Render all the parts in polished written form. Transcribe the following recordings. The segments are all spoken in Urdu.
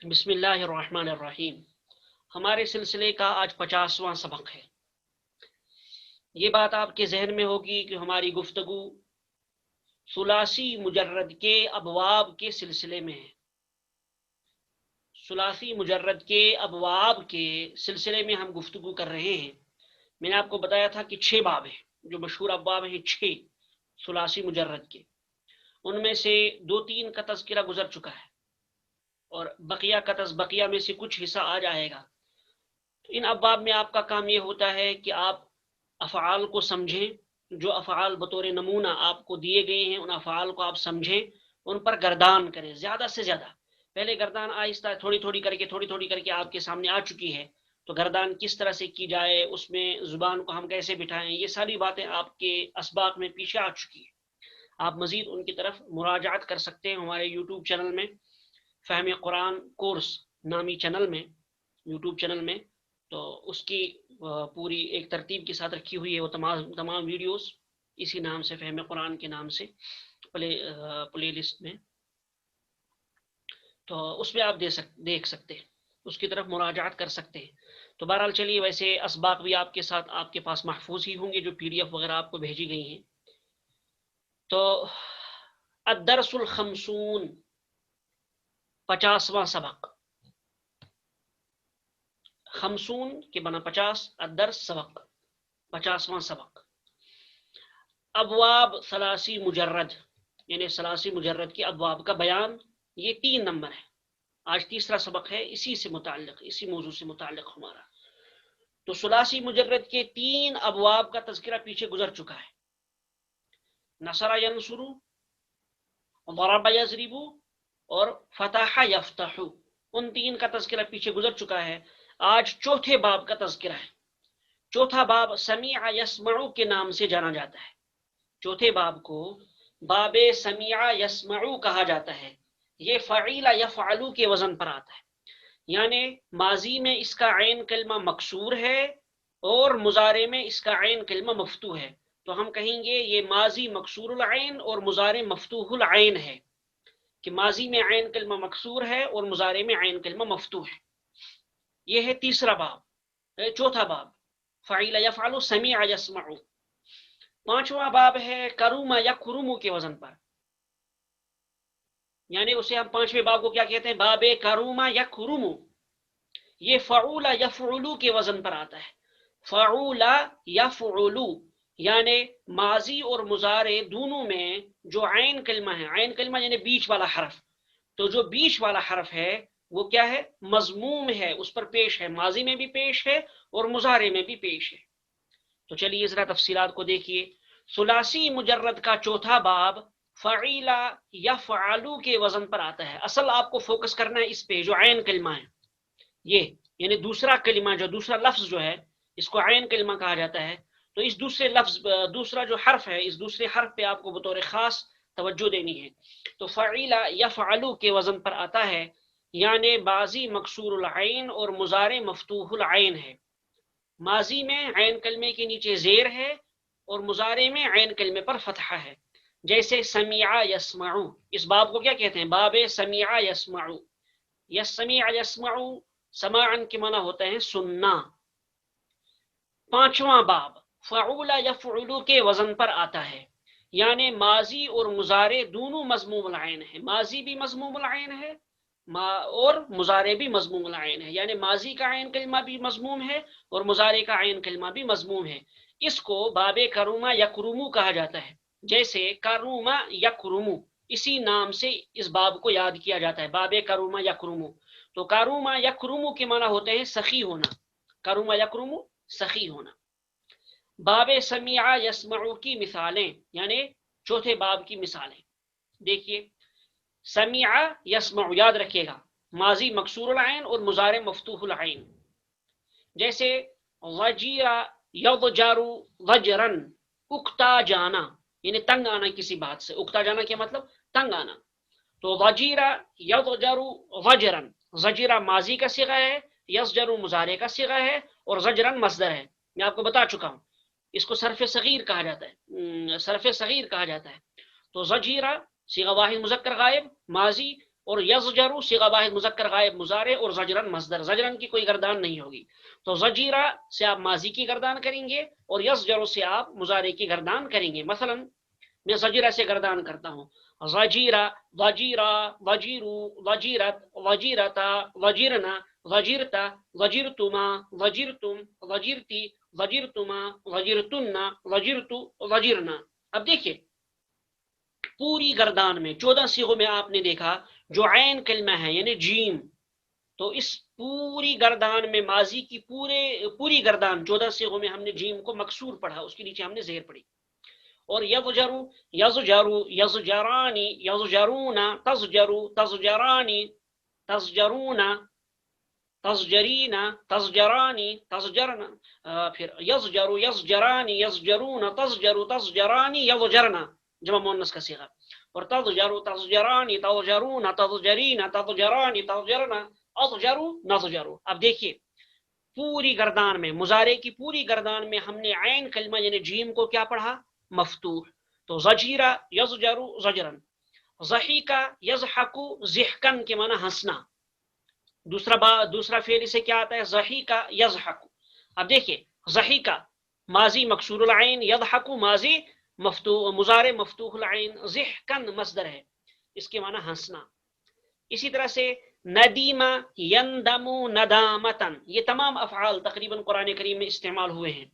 بسم اللہ الرحمن الرحیم۔ ہمارے سلسلے کا آج 50واں سبق ہے۔ یہ بات آپ کے ذہن میں ہوگی کہ ہماری گفتگو ثلاثی مجرد کے ابواب کے سلسلے میں ہے۔ ثلاثی مجرد کے ابواب کے سلسلے میں ہم گفتگو کر رہے ہیں۔ میں نے آپ کو بتایا تھا کہ 6 باب ہیں، جو مشہور ابواب ہیں 6 ثلاثی مجرد کے، ان میں سے 2-3 کا تذکرہ گزر چکا ہے اور بقیہ میں سے کچھ حصہ آ جائے گا۔ ان ابواب میں آپ کا کام یہ ہوتا ہے کہ آپ افعال کو سمجھیں، جو افعال بطور نمونہ آپ کو دیے گئے ہیں ان افعال کو آپ سمجھیں، ان پر گردان کریں زیادہ سے زیادہ۔ پہلے گردان آہستہ تھوڑی تھوڑی کر کے آپ کے سامنے آ چکی ہے، تو گردان کس طرح سے کی جائے، اس میں زبان کو ہم کیسے بٹھائیں، یہ ساری باتیں آپ کے اسباق میں پیچھے آ چکی ہیں۔ آپ مزید ان کی طرف مراجعت کر سکتے ہیں ہمارے یوٹیوب چینل میں، فہم قرآن کورس نامی چینل میں، یوٹیوب چینل میں، تو اس کی پوری ایک ترتیب کے ساتھ رکھی ہوئی ہے وہ تمام ویڈیوز، اسی نام سے فہم قرآن کے نام سے پلے لسٹ میں، تو اس میں آپ دیکھ سکتے ہیں، اس کی طرف مراجعت کر سکتے ہیں۔ تو بہرحال چلیے، ویسے اسباق بھی آپ کے ساتھ آپ کے پاس محفوظ ہی ہوں گے، جو PDF وغیرہ آپ کو بھیجی گئی ہیں۔ تو الدرس الخمسون، 50واں سبق۔ خمسون کے بنا 50، الدرس سبق، 50واں سبق۔ ابواب ثلاثی مجرد، یعنی ثلاثی مجرد کے ابواب کا بیان، یہ 3 نمبر ہے۔ آج تیسرا سبق ہے اسی سے متعلق، اسی موضوع سے متعلق ہمارا۔ تو ثلاثی مجرد کے 3 ابواب کا تذکرہ پیچھے گزر چکا ہے۔ نصر ینصر، ضرب یضرب اور فتح یفتح، ان 3 کا تذکرہ پیچھے گزر چکا ہے۔ آج چوتھے باب کا تذکرہ ہے۔ چوتھا باب سمیع یسمع کے نام سے جانا جاتا ہے۔ چوتھے باب کو باب سمیع یسمع کہا جاتا ہے۔ یہ فعیل یفعل کے وزن پر آتا ہے، یعنی ماضی میں اس کا عین کلمہ مکسور ہے اور مضارع میں اس کا عین کلمہ مفتوح ہے، تو ہم کہیں گے یہ ماضی مکسور العین اور مضارع مفتوح العین ہے، کہ ماضی میں عین کلمہ مکسور ہے اور مضارع میں عین کلمہ مفتوح ہے۔ یہ ہے تیسرا باب، چوتھا باب فعیل یفعل سمیع یسمع۔ پانچواں باب ہے کروم یکرم کے وزن پر، یعنی اسے ہم پانچویں باب کو کیا کہتے ہیں؟ باب کروم یکرم۔ یہ فعول یفعل کے وزن پر آتا ہے۔ فعول یفعل یعنی ماضی اور مضارع دونوں میں جو عین کلمہ ہے، عین کلمہ یعنی بیچ والا حرف، تو جو بیچ والا حرف ہے وہ کیا ہے؟ مضموم ہے، اس پر پیش ہے، ماضی میں بھی پیش ہے اور مضارع میں بھی پیش ہے۔ تو چلیے ذرا تفصیلات کو دیکھیے۔ ثلاثی مجرد کا چوتھا باب فعیل یفعل کے وزن پر آتا ہے۔ اصل آپ کو فوکس کرنا ہے اس پہ، جو عین کلمہ ہے، یہ یعنی دوسرا کلمہ، جو دوسرا لفظ جو ہے، اس کو عین کلمہ کہا جاتا ہے۔ تو اس دوسرے لفظ، دوسرا جو حرف ہے، اس دوسرے حرف پہ آپ کو بطور خاص توجہ دینی ہے۔ تو فعیل یفعل کے وزن پر آتا ہے، یعنی ماضی مکسور العین اور مضارع مفتوح العین ہے۔ ماضی میں عین کلمے کے نیچے زیر ہے اور مضارع میں عین کلمے پر فتحہ ہے، جیسے سمیع یسمع۔ اس باب کو کیا کہتے ہیں؟ باب سمیع یسمع۔ یسمیع یسمع، سماعن کے معنی ہوتا ہے سننا۔ پانچواں باب فعول یفعل کے وزن پر آتا ہے، یعنی ماضی اور مضارع دونوں مضموم العین ہے، ماضی بھی مضموم العین ہے اور مضارع بھی مضموم العین ہے، یعنی ماضی کا عین کلمہ بھی مضموم ہے اور مضارع کا عین کلمہ بھی مضموم ہے۔ اس کو باب کروما یکرمو کہا جاتا ہے، جیسے کروما یکرمو، اسی نام سے اس باب کو یاد کیا جاتا ہے، باب کروما یکرمو۔ تو کروما یکرمو کے معنی ہوتے ہیں سخی ہونا، کروما یکرمو سخی ہونا۔ باب سمیع یسمع کی مثالیں، یعنی چوتھے باب کی مثالیں دیکھیے۔ سمیع یسمع یاد رکھیے گا، ماضی مکسور العین اور مضارع مفتوح العین، جیسے ضجیر یضجر ضجرا، اکتا جانا یعنی تنگ آنا کسی بات سے، اکتا جانا کیا مطلب؟ تنگ آنا۔ تو ضجیر یضجر ضجرا، ضجیرہ ماضی کا صیغہ ہے، یضجر مضارع کا صیغہ ہے اور ضجرا مصدر ہے۔ میں آپ کو بتا چکا ہوں، اس کو صرف صغیر کہا جاتا ہے، صرف صغیر کہا جاتا ہے۔ تو ضجیرہ صیغہ واحد مذکر غائب ماضی اور یزجرو صیغہ واحد مذکر غائب مضارع اور زجرن مصدر، زجرن کی کوئی گردان نہیں ہوگی، تو زجیرہ سے آپ ماضی کی گردان کریں گے اور یزجرو سے آپ مضارع کی گردان کریں گے۔ مثلا میں زجیرہ سے گردان کرتا ہوں، زجیرہ، وجیرہ، وجیرو، وجیرت، وجیرتا، وجیرنا، وجیرتا، وجیرتما، وجیرتم، وجیرتی، وجیرتما، وجیرتن، وجیرتو، وجیرنا۔ اب دیکھیے پوری گردان میں 14 صیغوں میں آپ نے دیکھا جو عین کلمہ ہے یعنی جیم، تو اس پوری گردان میں ماضی کی پوری گردان 14 صیغوں میں ہم نے جیم کو مکسور پڑھا، اس کے نیچے ہم نے زیر پڑھی۔ اور یزجرو، یزجرو، یزجرانی، یزجرونا، تزجرو، تزجرانی، تزجرونا، تزجرینا، تزجرانی، تزجرنا، پھر یزجرو، یزجرانی، یزجرونا، تزجرو، تزجرانی، یزجرنا، جمع مؤنث کا صیغہ، اور تزجرو، تزجرانی، تزجرونا، تزجرینا، تزجرانی، تزجرنا، اضجرو، نضجرو۔ اب دیکھیے پوری گردان میں، مضارع کی پوری گردان میں ہم نے عین کلمہ یعنی جیم کو کیا پڑھا؟ مفتوح۔ تو زجیرہ، یزجرو، زجرن، ضحیکہ، یضحکو، ضحکن کے معنی ہنسنا، دوسرا فعل اسے کیا آتا ہے؟ ضحیکہ، یضحکو۔ اب دیکھیے ضحیکہ ماضی مکسور العین، یضحکو ماضی مضارع مفتوح العین، ضحکن مصدر ہے، اس کے معنی ہنسنا۔ اسی طرح سے ندیمہ، یندمو، ندامتن، یہ تمام افعال تقریباً قرآن کریم میں استعمال ہوئے ہیں،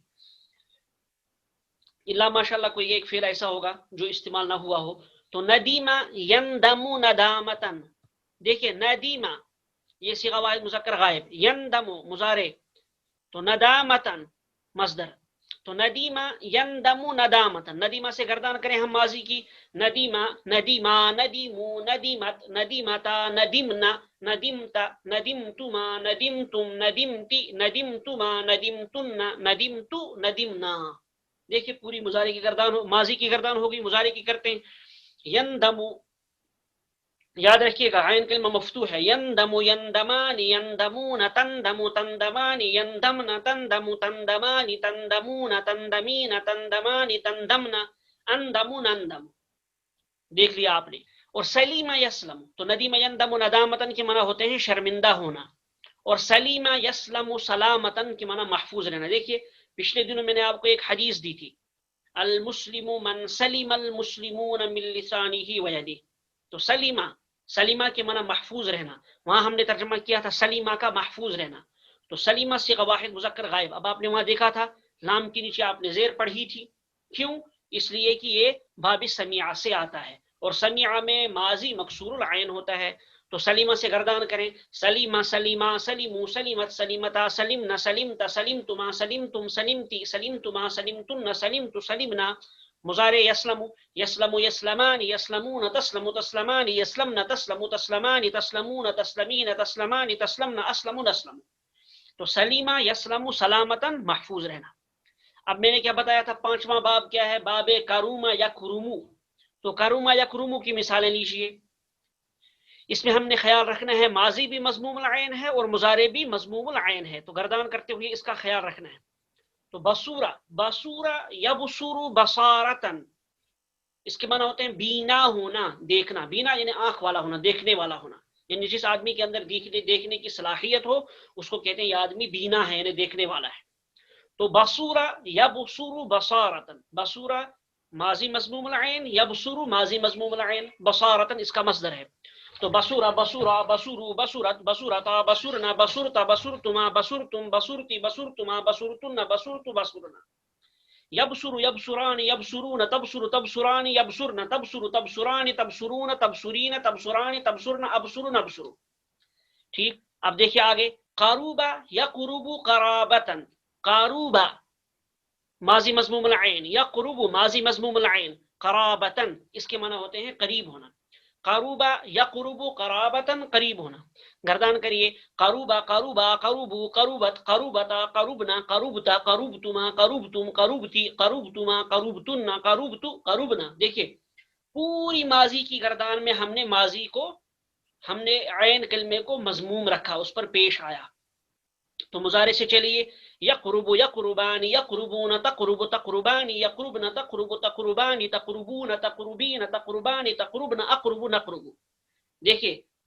اللہ ماشاءاللہ کوئی ایک فعل ایسا ہوگا جو استعمال نہ ہوا ہو۔ تو ندیمہ، یندمو، ندامتن، دیکھیے ندیمہ یہ صیغہ واحد مذکر غائب، یندمو مضارع، تو ندامتن مصدر، تو ندیمہ، یندمو، ندامتن، ندیمہ سے گردان کریں ہم ماضی کی، ندیمہ، ندیمہ، ندیمو، ندیمت، ندیمتا، ندیمنا، ندیمتا، ندیمتما، ندیمتم، ندیمتی، ندیمتما، ندیمتن، ندیمتو، ندیمنا۔ دیکھیے پوری مضارع کی گردان ماضی کی گردان ہوگی، مضارع کی کرتے ہیں۔ یندمو، یاد رکھیے گا عین کلمہ مفتوح ہے، یندمو، یندمانی، یندمون، تندمو، تندمانی، یندمن، تندمو، تندمانی، تندمون، تندمین، تندمانی، تندمنا، اندمو، نندم، دیکھ لیا آپ نے۔ اور سلیمہ یسلم، تو ندیمہ، یندم، ندامتن کے معنی ہوتے ہیں شرمندہ ہونا، اور سلیمہ یسلم سلامتن کے معنی محفوظ رہنا۔ دیکھیے پچھلے دنوں میں نے آپ کو ایک حدیث دی تھی، المسلم من سلم المسلمون من لسانہ ویدہ، تو سلیمہ، سلیمہ کے معنی محفوظ رہنا، وہاں ہم نے ترجمہ کیا تھا سلیمہ کا محفوظ رہنا، تو سلیمہ صیغہ واحد مذکر غائب۔ اب آپ نے وہاں دیکھا تھا لام کے نیچے آپ نے زیر پڑھی تھی، کیوں؟ اس لیے کہ یہ باب سمیعہ سے آتا ہے، اور سمیعہ میں ماضی مکسور العین ہوتا ہے، تو سلیمہ سے گردان کریں، سلیمہ، سلیمہ، سلیمو، سلیمت، سلیمتا، سلیمنا، سلیمتا، سلیمتما، سلیمتم، سلیمتی، سلیمتما، سلیمتن، سلیمت، سلیمنا، مضارع یسلم، یسلم، یسلمان، یسلمون، تسلم، تسلمان، یسلمن، تسلم، تسلمان، تسلمون، تسلمین، تسلمان، تسلمن، اسلم، نسلم، تو سلیمہ یسلم سلامتن محفوظ رہنا۔ اب میں نے کیا بتایا تھا 5واں باب کیا ہے؟ باب کروما یا کرمو، تو کروما یا کرمو کی مثالیں لیجئے، اس میں ہم نے خیال رکھنا ہے ماضی بھی مضموم العین ہے اور مضارع بھی مضموم العین ہے، تو گردان کرتے ہوئے اس کا خیال رکھنا ہے۔ تو بصورہ، بصورہ یبصر بصارتن، اس کے معنی ہوتے ہیں بینا ہونا، دیکھنا، بینا یعنی آنکھ والا ہونا، دیکھنے والا ہونا، یعنی جس آدمی کے اندر دیکھنے کی صلاحیت ہو اس کو کہتے ہیں یہ آدمی بینا ہے یعنی دیکھنے والا ہے۔ تو بصورہ یبصر بصارتن، بصورہ ماضی مضموم العین، یبصر ماضی مضموم العین، بصارتن اس کا مصدر ہے، تو بصورہ، بصورہ، بصورو، بصورت، بصورتا، بصورنا، بصورتا، بصورتما، بصورتم، بصورتی، بصورتما، بصورتن، بصورت، بصورنا۔ یبصر، یبصران، یبصرون، تبصر، تبصران، یبصرن، تبصر، تبصران، تبصرون، تبصرین، تبصران، تبصرن، ابصر، نبصر۔ ٹھیک، اب دیکھیے آگے، قاروبہ یقرب قرابتن، قاروبہ ماضی مضموم العین، یقرب ماضی مضموم العین، قرابتن اس کے معنی ہوتے ہیں قریب ہونا، قاروبہ یقرب قرابتن قریب ہونا، گردان کریے، قاروبہ، قاروبہ، قروبو، قروبت، قروبتا، قروبنا، قروبتا، قروبتما، قروبتم، قروبتی، قروبتما، قروبتن، قروبتو، قروبنا۔ دیکھیے پوری ماضی کی گردان میں ہم نے ماضی کو، ہم نے عین کلمے کو مضموم رکھا، اس پر پیش آیا۔ تو مضارع سے چلیے، یقرب، یقربان، یقربون، تقرب، تقربان، یقربن، تقرب، تقربان، تقربون، تقربین، تقربان، تقربن، اقرب، نقرب۔ دیکھیے